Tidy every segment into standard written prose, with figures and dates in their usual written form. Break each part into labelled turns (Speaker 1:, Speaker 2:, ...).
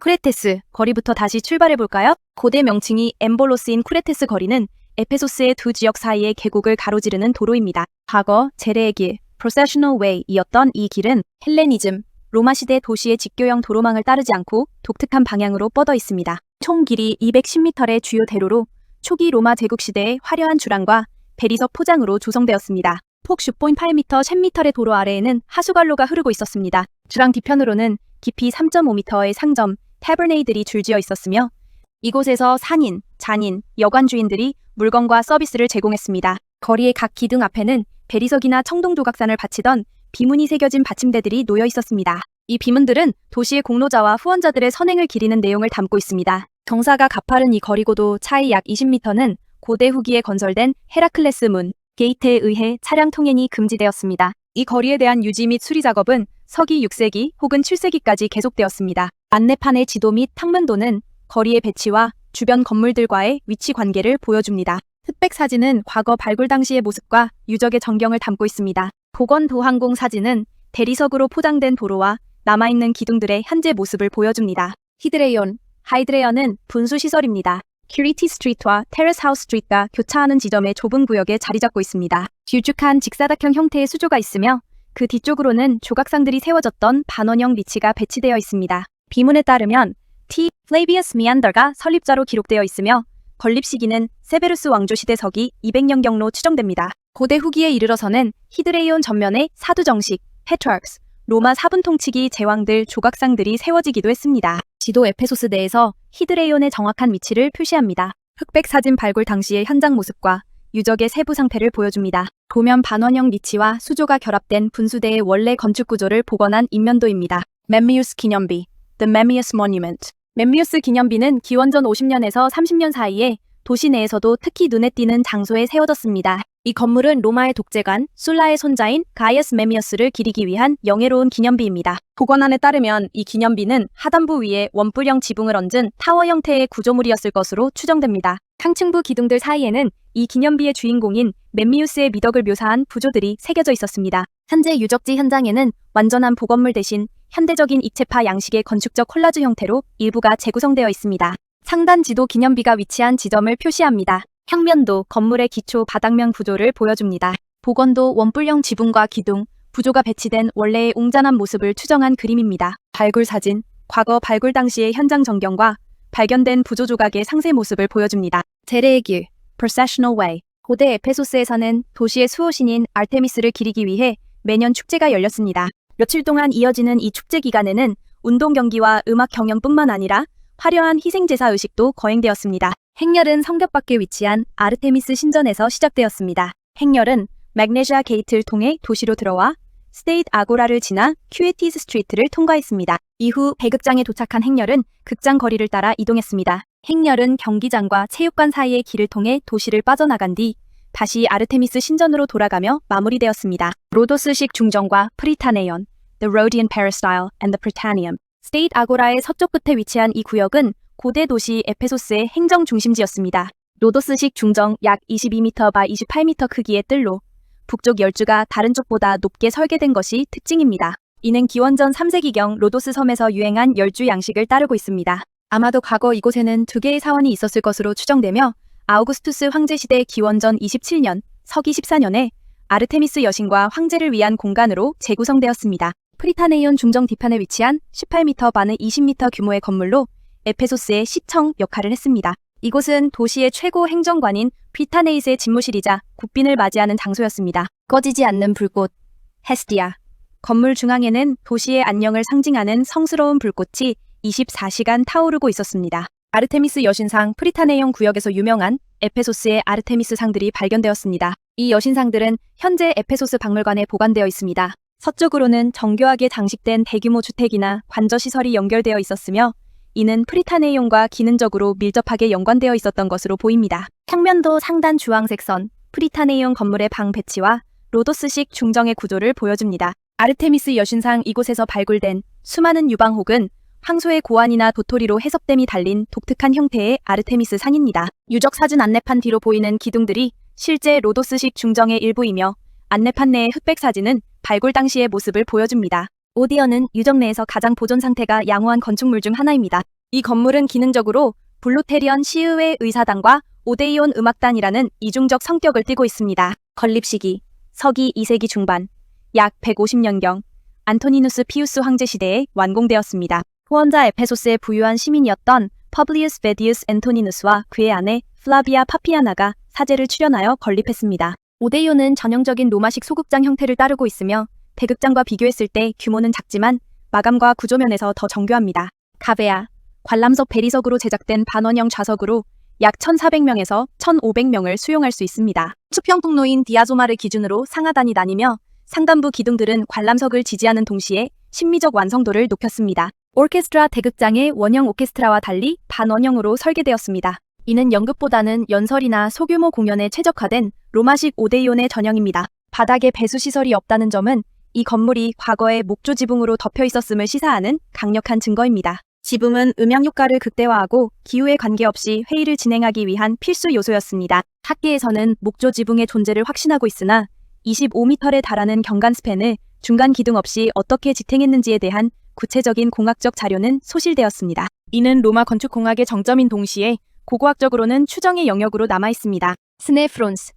Speaker 1: 쿠레테스, 거리부터 다시 출발해볼까요? 고대 명칭이 엠볼로스인 쿠레테스 거리는 에페소스의 두 지역 사이의 계곡을 가로지르는 도로입니다. 과거 제례의 길, Processional Way이었던 이 길은 헬레니즘, 로마 시대 도시의 직교형 도로망을 따르지 않고 독특한 방향으로 뻗어 있습니다. 총 길이 210m의 주요 대로로 초기 로마 제국 시대의 화려한 주랑과 베리석 포장으로 조성되었습니다. 폭 10.8m, 10m의 도로 아래에는 하수관로가 흐르고 있었습니다. 주랑 뒤편으로는 깊이 3.5m의 상점, 타버네이들이 줄지어 있었으며 이곳에서 상인, 잔인, 여관 주인들이 물건과 서비스를 제공했습니다. 거리의 각 기둥 앞에는 베리석이나 청동 조각산을 바치던 비문이 새겨진 받침대들이 놓여 있었습니다. 이 비문들은 도시의 공로자와 후원자들의 선행을 기리는 내용을 담고 있습니다. 경사가 가파른 이 거리고도 차이 약 20m는 고대 후기에 건설된 헤라클레스 문, 게이트에 의해 차량 통행이 금지되었습니다. 이 거리에 대한 유지 및 수리 작업은 서기 6세기 혹은 7세기까지 계속되었습니다. 안내판의 지도 및 탕문도는 거리의 배치와 주변 건물들과의 위치 관계를 보여줍니다. 흑백 사진은 과거 발굴 당시의 모습과 유적의 전경을 담고 있습니다. 보건도항공 사진은 대리석으로 포장된 도로와 남아있는 기둥들의 현재 모습을 보여줍니다. 히드레이온, 하이드레이온은 분수시설입니다. 큐리티 스트리트와 테레스 하우스 스트리트가 교차하는 지점의 좁은 구역에 자리 잡고 있습니다. 길쭉한 직사각형 형태의 수조가 있으며 그 뒤쪽으로는 조각상들이 세워졌던 반원형 리치가 배치되어 있습니다. 비문에 따르면 T. 플레이비어스 미안더가 설립자로 기록되어 있으며 건립 시기는 세베루스 왕조 시대 서기 200년경로 추정됩니다. 고대 후기에 이르러서는 히드레이온 전면에 사두 정식, 헤트락스, 로마 사분 통치기 제왕들 조각상들이 세워지기도 했습니다. 지도 에페소스 내에서 히드레이온의 정확한 위치를 표시합니다. 흑백 사진 발굴 당시의 현장 모습과 유적의 세부 상태를 보여줍니다. 도면 반원형 리치와 수조가 결합된 분수대의 원래 건축 구조를 복원한 인면도입니다. 멤미우스 기념비, The Memmius Monument. 멤미우스 기념비는 기원전 50년에서 30년 사이에 도시 내에서도 특히 눈에 띄는 장소에 세워졌습니다. 이 건물은 로마의 독재관 술라의 손자인 가이어스 메미어스를 기리기 위한 영예로운 기념비입니다. 복원안에 따르면 이 기념비는 하단부 위에 원뿔형 지붕을 얹은 타워 형태의 구조물이었을 것으로 추정됩니다. 상층부 기둥들 사이에는 이 기념비의 주인공인 멤미우스의 미덕을 묘사한 부조들이 새겨져 있었습니다. 현재 유적지 현장에는 완전한 복원물 대신 현대적인 입체파 양식의 건축적 콜라주 형태로 일부가 재구성되어 있습니다. 상단 지도 기념비가 위치한 지점을 표시합니다. 평면도 건물의 기초 바닥면 구조를 보여줍니다. 복원도 원뿔형 지붕과 기둥, 부조가 배치된 원래의 웅장한 모습을 추정한 그림입니다. 발굴 사진, 과거 발굴 당시의 현장 전경과 발견된 부조 조각의 상세 모습을 보여줍니다. 제례의 길, Processional Way. 고대 에페소스에서는 도시의 수호신인 아르테미스를 기리기 위해 매년 축제가 열렸습니다. 며칠 동안 이어지는 이 축제 기간에는 운동 경기와 음악 경연뿐만 아니라 화려한 희생제사 의식도 거행되었습니다. 행렬은 성벽 밖에 위치한 아르테미스 신전에서 시작되었습니다. 행렬은 magnesia 게이트를 통해 도시로 들어와 스테이트 아고라를 지나 큐에티스 스트리트를 통과했습니다. 이후 배극장에 도착한 행렬은 극장 거리를 따라 이동했습니다. 행렬은 경기장과 체육관 사이의 길을 통해 도시를 빠져나간 뒤 다시 아르테미스 신전으로 돌아가며 마무리되었습니다. 로도스식 중정과 프리타네온, The Rhodian Peristyle and the Prytaneum. 스테이트 아고라의 서쪽 끝에 위치한 이 구역은 고대 도시 에페소스의 행정 중심지였습니다. 로도스식 중정 약 22m 바 28m 크기의 뜰로 북쪽 열주가 다른 쪽보다 높게 설계된 것이 특징입니다. 이는 기원전 3세기경 로도스 섬에서 유행한 열주 양식을 따르고 있습니다. 아마도 과거 이곳에는 두 개의 사원이 있었을 것으로 추정되며 아우구스투스 황제 시대 기원전 27년, 서기 14년에 아르테미스 여신과 황제를 위한 공간으로 재구성되었습니다. 프리타네이온 중정 뒤편에 위치한 18m 반의 20m 규모의 건물로 에페소스의 시청 역할을 했습니다. 이곳은 도시의 최고 행정관인 피타네이스의 집무실이자 국빈을 맞이하는 장소였습니다. 꺼지지 않는 불꽃, 헤스티아. 건물 중앙에는 도시의 안녕을 상징하는 성스러운 불꽃이 24시간 타오르고 있었습니다. 아르테미스 여신상 프리타네이온 구역에서 유명한 에페소스의 아르테미스 상들이 발견되었습니다. 이 여신상들은 현재 에페소스 박물관에 보관되어 있습니다. 서쪽으로는 정교하게 장식된 대규모 주택이나 관저시설이 연결되어 있었으며 이는 프리타네이온과 기능적으로 밀접하게 연관되어 있었던 것으로 보입니다. 평면도 상단 주황색 선, 프리타네이온 건물의 방 배치와 로도스식 중정의 구조를 보여줍니다. 아르테미스 여신상 이곳에서 발굴된 수많은 유방 혹은 황소의 고환이나 도토리로 해석됨이 달린 독특한 형태의 아르테미스 상입니다. 유적 사진 안내판 뒤로 보이는 기둥들이 실제 로도스식 중정의 일부이며 안내판 내의 흑백 사진은 발굴 당시의 모습을 보여줍니다. 오데이온은 유적 내에서 가장 보존 상태가 양호한 건축물 중 하나입니다. 이 건물은 기능적으로 블루테리언 시의회 의사당과 오데이온 음악단이라는 이중적 성격을 띠고 있습니다. 건립 시기 서기 2세기 중반, 약 150년경 안토니누스 피우스 황제 시대에 완공되었습니다. 후원자 에페소스의 부유한 시민이었던 퍼블리우스 베디우스 앤토니누스와 그의 아내 플라비아 파피아나가 사제를 출연하여 건립했습니다. 오데이온은 전형적인 로마식 소극장 형태를 따르고 있으며 대극장과 비교했을 때 규모는 작지만 마감과 구조면에서 더 정교합니다. 가베아, 관람석 배리석으로 제작된 반원형 좌석으로 약 1,400명에서 1,500명을 수용할 수 있습니다. 수평 통로인 디아조마를 기준으로 상하단이 나뉘며 상단부 기둥들은 관람석을 지지하는 동시에 심미적 완성도를 높였습니다. 오케스트라 대극장의 원형 오케스트라와 달리 반원형으로 설계되었습니다. 이는 연극보다는 연설이나 소규모 공연에 최적화된 로마식 오데이온의 전형입니다. 바닥에 배수시설이 없다는 점은 이 건물이 과거에 목조 지붕으로 덮여 있었음을 시사하는 강력한 증거입니다. 지붕은 음향 효과를 극대화하고 기후에 관계없이 회의를 진행하기 위한 필수 요소였습니다. 학계에서는 목조 지붕의 존재를 확신하고 있으나 25m에 달하는 경관 스팬을 중간 기둥 없이 어떻게 지탱했는지에 대한 구체적인 공학적 자료는 소실되었습니다. 이는 로마 건축공학의 정점인 동시에 고고학적으로는 추정의 영역으로 남아있습니다. 스네프론스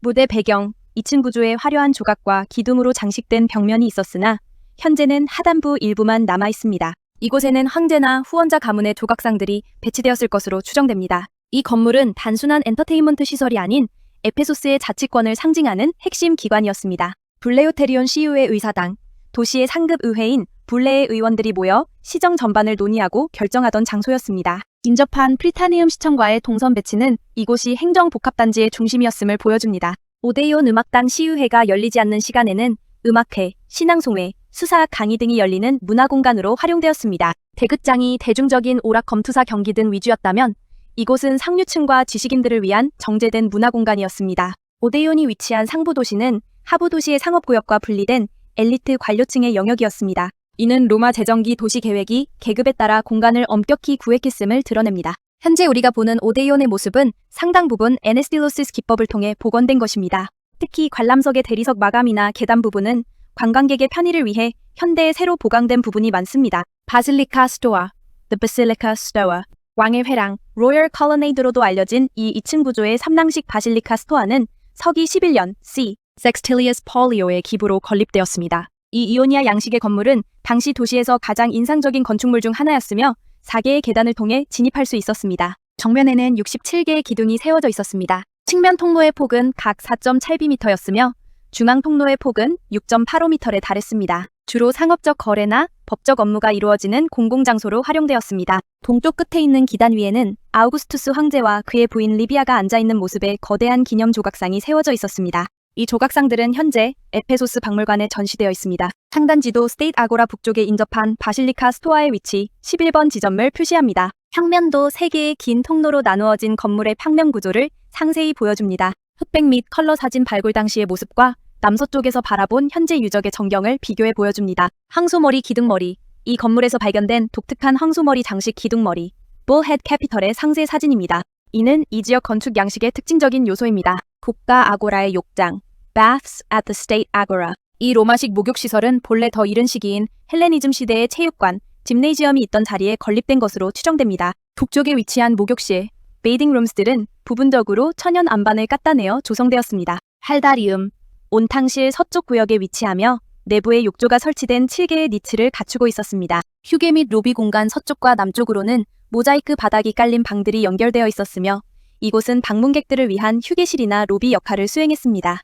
Speaker 1: 무대 배경 2층 구조의 화려한 조각과 기둥으로 장식된 벽면이 있었으나 현재는 하단부 일부만 남아있습니다. 이곳에는 황제나 후원자 가문의 조각상들이 배치되었을 것으로 추정됩니다. 이 건물은 단순한 엔터테인먼트 시설이 아닌 에페소스의 자치권을 상징하는 핵심 기관이었습니다. 블레오테리온 시의회 의사당, 도시의 상급 의회인 블레의 의원들이 모여 시정 전반을 논의하고 결정하던 장소였습니다. 인접한 프리타니움 시청과의 동선 배치는 이곳이 행정복합단지의 중심이었음을 보여줍니다. 오데이온 음악단 시의회가 열리지 않는 시간에는 음악회, 신앙송회, 수사 강의 등이 열리는 문화공간으로 활용되었습니다. 대극장이 대중적인 오락 검투사 경기 등 위주였다면 이곳은 상류층과 지식인들을 위한 정제된 문화공간이었습니다. 오데이온이 위치한 상부 도시는 하부 도시의 상업구역과 분리된 엘리트 관료층의 영역이었습니다. 이는 로마 재정기 도시 계획이 계급에 따라 공간을 엄격히 구획했음을 드러냅니다. 현재 우리가 보는 오데이온의 모습은 상당 부분 에네스틸로시스 기법을 통해 복원된 것입니다. 특히 관람석의 대리석 마감이나 계단 부분은 관광객의 편의를 위해 현대에 새로 보강된 부분이 많습니다. 바실리카 스토어, The Basilica Stoa, 왕의 회랑, 로열 컬러네이드로도 알려진 이 2층 구조의 삼랑식 바실리카 스토아는 서기 11년 c. 섹스틸리어스 폴리오의 기부로 건립되었습니다. 이 이오니아 양식의 건물은 당시 도시에서 가장 인상적인 건축물 중 하나였으며 4개의 계단을 통해 진입할 수 있었습니다. 정면에는 67개의 기둥이 세워져 있었습니다. 측면 통로의 폭은 각 4.7미터였으며 중앙 통로의 폭은 6.85m에 달했습니다. 주로 상업적 거래나 법적 업무가 이루어지는 공공장소로 활용되었습니다. 동쪽 끝에 있는 기단 위에는 아우구스투스 황제와 그의 부인 리비아가 앉아있는 모습의 거대한 기념 조각상이 세워져 있었습니다. 이 조각상들은 현재 에페소스 박물관에 전시되어 있습니다. 상단지도 스테이트 아고라 북쪽에 인접한 바실리카 스토아의 위치 11번 지점을 표시합니다. 평면도 3개의 긴 통로로 나누어진 건물의 평면 구조를 상세히 보여줍니다. 흑백 및 컬러 사진 발굴 당시의 모습과 남서쪽에서 바라본 현재 유적의 전경을 비교해 보여줍니다. 황소머리 기둥머리, 이 건물에서 발견된 독특한 황소머리 장식 기둥머리, 볼헤드 캐피털의 상세 사진입니다. 이는 이 지역 건축 양식의 특징적인 요소입니다. 국가 아고라의 욕장, Baths at the State Agora. 이 로마식 목욕시설은 본래 더 이른 시기인 헬레니즘 시대의 체육관, 짐네이지엄이 있던 자리에 건립된 것으로 추정됩니다. 북쪽에 위치한 목욕실, 베이딩 룸스들은 부분적으로 천연 안반을 깎아내어 조성되었습니다. 할다리움, 온탕실 서쪽 구역에 위치하며 내부에 욕조가 설치된 7개의 니치를 갖추고 있었습니다. 휴게 및 로비 공간 서쪽과 남쪽으로는 모자이크 바닥이 깔린 방들이 연결되어 있었으며 이곳은 방문객들을 위한 휴게실이나 로비 역할을 수행했습니다.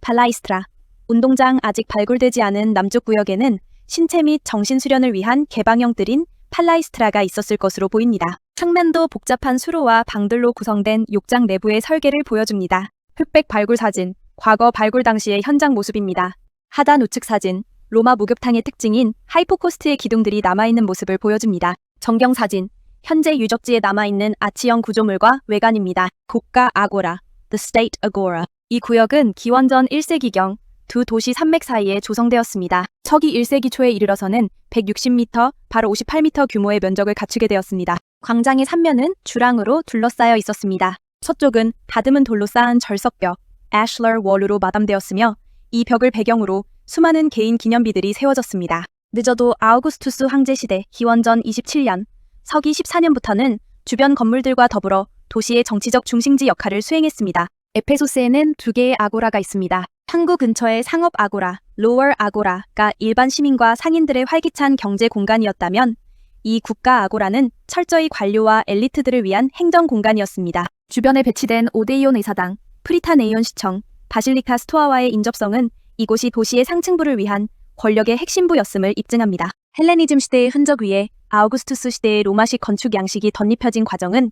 Speaker 1: 팔라이스트라, 운동장 아직 발굴되지 않은 남쪽 구역에는 신체 및 정신 수련을 위한 개방형들인 팔라이스트라가 있었을 것으로 보입니다. 측면도 복잡한 수로와 방들로 구성된 욕장 내부의 설계를 보여줍니다. 흑백 발굴 사진, 과거 발굴 당시의 현장 모습입니다. 하단 우측 사진, 로마 목욕탕의 특징인 하이포코스트의 기둥들이 남아있는 모습을 보여줍니다. 정경 사진, 현재 유적지에 남아있는 아치형 구조물과 외관입니다. 국가 아고라, The State Agora. 이 구역은 기원전 1세기경 두 도시 산맥 사이에 조성되었습니다. 서기 1세기 초에 이르러서는 160m, 바로 58m 규모의 면적을 갖추게 되었습니다. 광장의 3면은 주랑으로 둘러싸여 있었습니다. 서쪽은 다듬은 돌로 쌓은 절석벽, 애슐러 월로 마담되었으며 이 벽을 배경으로 수많은 개인 기념비들이 세워졌습니다. 늦어도 아우구스투스 황제 시대 기원전 27년, 서기 14년부터는 주변 건물들과 더불어 도시의 정치적 중심지 역할을 수행했습니다. 에페소스에는 두 개의 아고라가 있습니다. 항구 근처의 상업 아고라, 로얼 아고라가 일반 시민과 상인들의 활기찬 경제 공간이었다면 이 국가 아고라는 철저히 관료와 엘리트들을 위한 행정 공간이었습니다. 주변에 배치된 오데이온 의사당, 프리타네이온 시청, 바실리카 스토아와의 인접성은 이곳이 도시의 상층부를 위한 권력의 핵심부였음을 입증합니다. 헬레니즘 시대의 흔적 위에 아우구스투스 시대의 로마식 건축 양식이 덧입혀진 과정은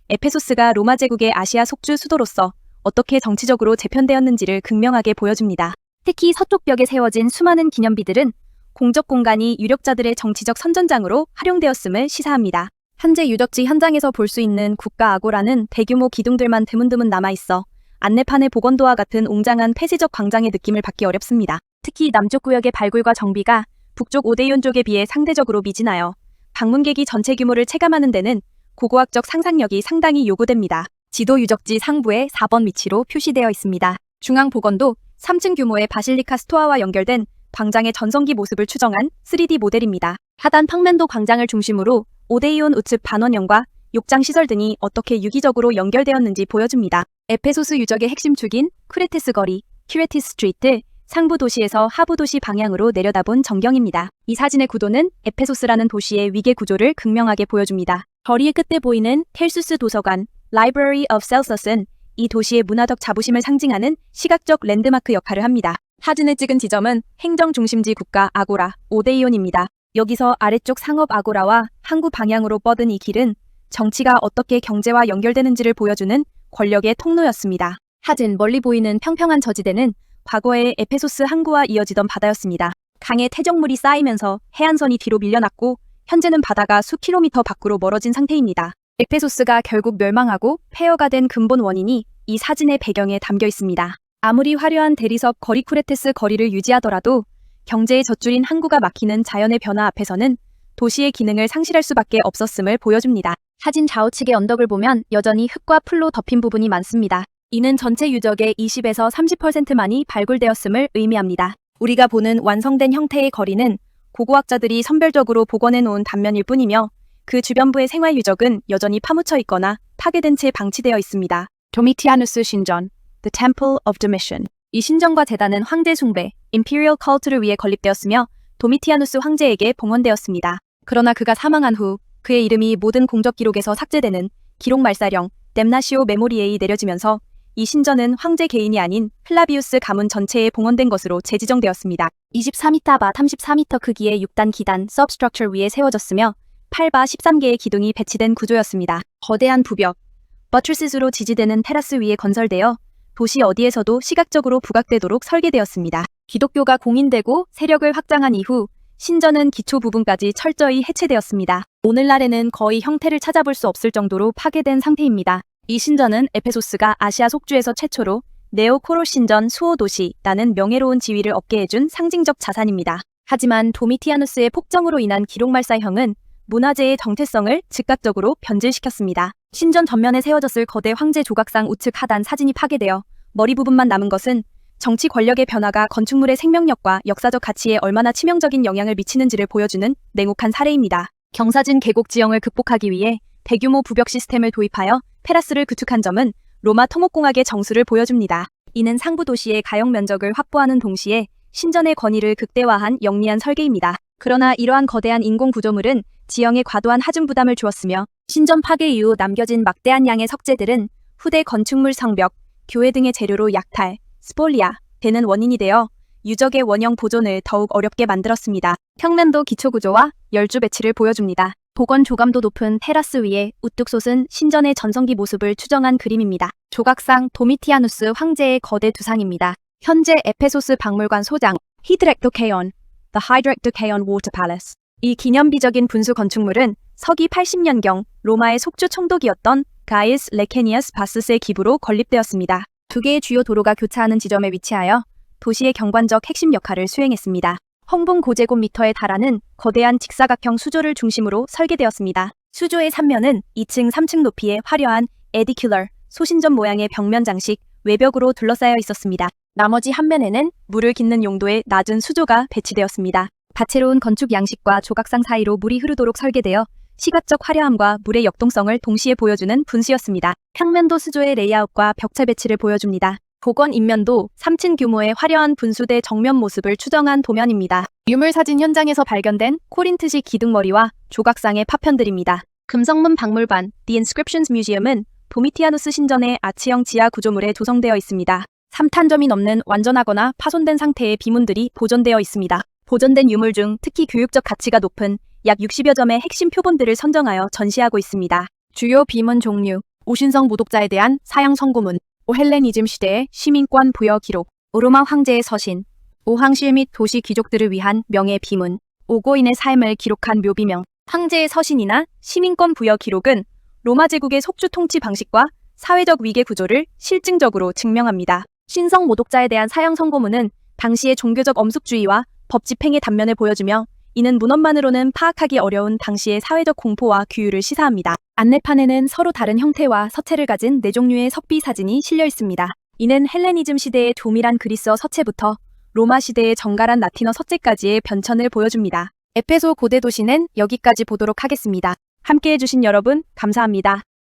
Speaker 1: 에페소스가 로마 제국의 아시아 속주 수도로서 어떻게 정치적으로 재편되었는지를 극명하게 보여줍니다. 특히 서쪽 벽에 세워진 수많은 기념비들은 공적 공간이 유력자들의 정치적 선전장으로 활용되었음을 시사합니다. 현재 유적지 현장에서 볼 수 있는 국가 아고라는 대규모 기둥들만 드문드문 남아있어 안내판의 복원도와 같은 웅장한 폐쇄적 광장의 느낌을 받기 어렵습니다. 특히 남쪽 구역의 발굴과 정비가 북쪽 오데이온 쪽에 비해 상대적으로 미진하여 방문객이 전체 규모를 체감하는 데는 고고학적 상상력이 상당히 요구됩니다. 지도 유적지 상부에 4번 위치로 표시되어 있습니다. 중앙 복원도 3층 규모의 바실리카 스토아와 연결된 광장의 전성기 모습을 추정한 3D 모델입니다. 하단 평면도 광장을 중심으로 오데이온 우측 반원형과 욕장 시설 등이 어떻게 유기적으로 연결되었는지 보여줍니다. 에페소스 유적의 핵심 축인 쿠레테스 거리, 큐레티스 스트리트, 상부 도시에서 하부 도시 방향으로 내려다본 전경입니다. 이 사진의 구도는 에페소스라는 도시의 위계 구조를 극명하게 보여줍니다. 거리의 끝에 보이는 텔수스 도서관, Library of Celsus은 이 도시의 문화적 자부심을 상징하는 시각적 랜드마크 역할을 합니다. 사진을 찍은 지점은 행정 중심지 국가 아고라, 오데이온입니다. 여기서 아래쪽 상업 아고라와 항구 방향으로 뻗은 이 길은 정치가 어떻게 경제와 연결되는지를 보여주는 권력의 통로였습니다. 하진 멀리 보이는 평평한 저지대는 과거의 에페소스 항구와 이어지던 바다였습니다. 강에 퇴적물이 쌓이면서 해안선이 뒤로 밀려났고 현재는 바다가 수 킬로미터 밖으로 멀어진 상태입니다. 에페소스가 결국 멸망하고 폐허가 된 근본 원인이 이 사진의 배경에 담겨 있습니다. 아무리 화려한 대리석 거리쿠레테스 거리를 유지하더라도 경제의 젖줄인 항구가 막히는 자연의 변화 앞에서는 도시의 기능을 상실할 수밖에 없었음을 보여줍니다. 사진 좌우측의 언덕을 보면 여전히 흙과 풀로 덮인 부분이 많습니다. 이는 전체 유적의 20에서 30%만이 발굴되었음을 의미합니다. 우리가 보는 완성된 형태의 거리는 고고학자들이 선별적으로 복원해 놓은 단면일 뿐이며 그 주변부의 생활 유적은 여전히 파묻혀 있거나 파괴된 채 방치되어 있습니다. 도미티아누스 신전, The Temple of Domitian. 이 신전과 제단은 황제 숭배, Imperial Cult를 위해 건립되었으며 도미티아누스 황제에게 봉헌되었습니다. 그러나 그가 사망한 후 그의 이름이 모든 공적 기록에서 삭제되는 기록 말살형, 댐나시오 메모리에이 내려지면서 이 신전은 황제 개인이 아닌 플라비우스 가문 전체에 봉헌된 것으로 재지정되었습니다. 24m 바 34m 크기의 6단 기단 substructure 위에 세워졌으며 8바 13개의 기둥이 배치된 구조였습니다. 거대한 부벽, 버트리스로 지지되는 테라스 위에 건설되어 도시 어디에서도 시각적으로 부각되도록 설계되었습니다. 기독교가 공인되고 세력을 확장한 이후 신전은 기초 부분까지 철저히 해체되었습니다. 오늘날에는 거의 형태를 찾아볼 수 없을 정도로 파괴된 상태입니다. 이 신전은 에페소스가 아시아 속주에서 최초로 네오코로 신전 수호도시라는 명예로운 지위를 얻게 해준 상징적 자산입니다. 하지만 도미티아누스의 폭정으로 인한 기록말살형은 문화재의 정체성을 즉각적으로 변질시켰습니다. 신전 전면에 세워졌을 거대 황제 조각상 우측 하단 사진이 파괴되어 머리 부분만 남은 것은 정치 권력의 변화가 건축물의 생명력과 역사적 가치에 얼마나 치명적인 영향을 미치는지를 보여주는 냉혹한 사례입니다. 경사진 계곡 지형을 극복하기 위해 대규모 부벽 시스템을 도입하여 테라스를 구축한 점은 로마 토목공학의 정수를 보여줍니다. 이는 상부 도시의 가용 면적을 확보하는 동시에 신전의 권위를 극대화한 영리한 설계입니다. 그러나 이러한 거대한 인공 구조물은 지형에 과도한 하중 부담을 주었으며 신전 파괴 이후 남겨진 막대한 양의 석재들은 후대 건축물 성벽, 교회 등의 재료로 약탈, 스폴리아 되는 원인이 되어 유적의 원형 보존을 더욱 어렵게 만들었습니다. 평면도 기초구조와 열주 배치를 보여줍니다. 복원 조감도 높은 테라스 위에 우뚝 솟은 신전의 전성기 모습을 추정한 그림입니다. 조각상 도미티아누스 황제의 거대 두상입니다. 현재 에페소스 박물관 소장 히드렉도케온, The Hydrakdoukeon Water Palace. 이 기념비적인 분수 건축물은 서기 80년경 로마의 속주 총독이었던 가이스 레케니아스 바스스의 기부로 건립되었습니다. 두 개의 주요 도로가 교차하는 지점에 위치하여 도시의 경관적 핵심 역할을 수행했습니다. 홍봉 고제곱미터에 달하는 거대한 직사각형 수조를 중심으로 설계되었습니다. 수조의 3면은 2층, 3층 높이의 화려한 에디큘러, 소신전 모양의 벽면 장식, 외벽으로 둘러싸여 있었습니다. 나머지 한 면에는 물을 깃는 용도의 낮은 수조가 배치되었습니다. 다채로운 건축 양식과 조각상 사이로 물이 흐르도록 설계되어 시각적 화려함과 물의 역동성을 동시에 보여주는 분수였습니다. 평면도 수조의 레이아웃과 벽체 배치를 보여줍니다. 복원 인면도 3층 규모의 화려한 분수대 정면 모습을 추정한 도면입니다. 유물 사진 현장에서 발견된 코린트식 기둥머리와 조각상의 파편들입니다. 금성문 박물관 The Inscriptions Museum은 도미티아누스 신전의 아치형 지하 구조물에 조성되어 있습니다. 3탄점이 넘는 완전하거나 파손된 상태의 비문들이 보존되어 있습니다. 보존된 유물 중 특히 교육적 가치가 높은 약 60여 점의 핵심 표본들을 선정하여 전시하고 있습니다. 주요 비문 종류, 오신성 모독자에 대한 사형 선고문, 오헬레니즘 시대의 시민권 부여 기록, 오로마 황제의 서신, 오황실 및 도시 귀족들을 위한 명예 비문, 오고인의 삶을 기록한 묘비명, 황제의 서신이나 시민권 부여 기록은 로마 제국의 속주 통치 방식과 사회적 위계 구조를 실증적으로 증명합니다. 신성 모독자에 대한 사형 선고문은 당시의 종교적 엄숙주의와 법 집행의 단면을 보여주며 이는 문헌만으로는 파악하기 어려운 당시의 사회적 공포와 규율을 시사합니다. 안내판에는 서로 다른 형태와 서체를 가진 4종류의 석비 사진이 실려 있습니다. 이는 헬레니즘 시대의 조밀한 그리스어 서체부터 로마 시대의 정갈한 라틴어 서체까지의 변천을 보여줍니다. 에페소 고대 도시는 여기까지 보도록 하겠습니다. 함께해 주신 여러분 감사합니다.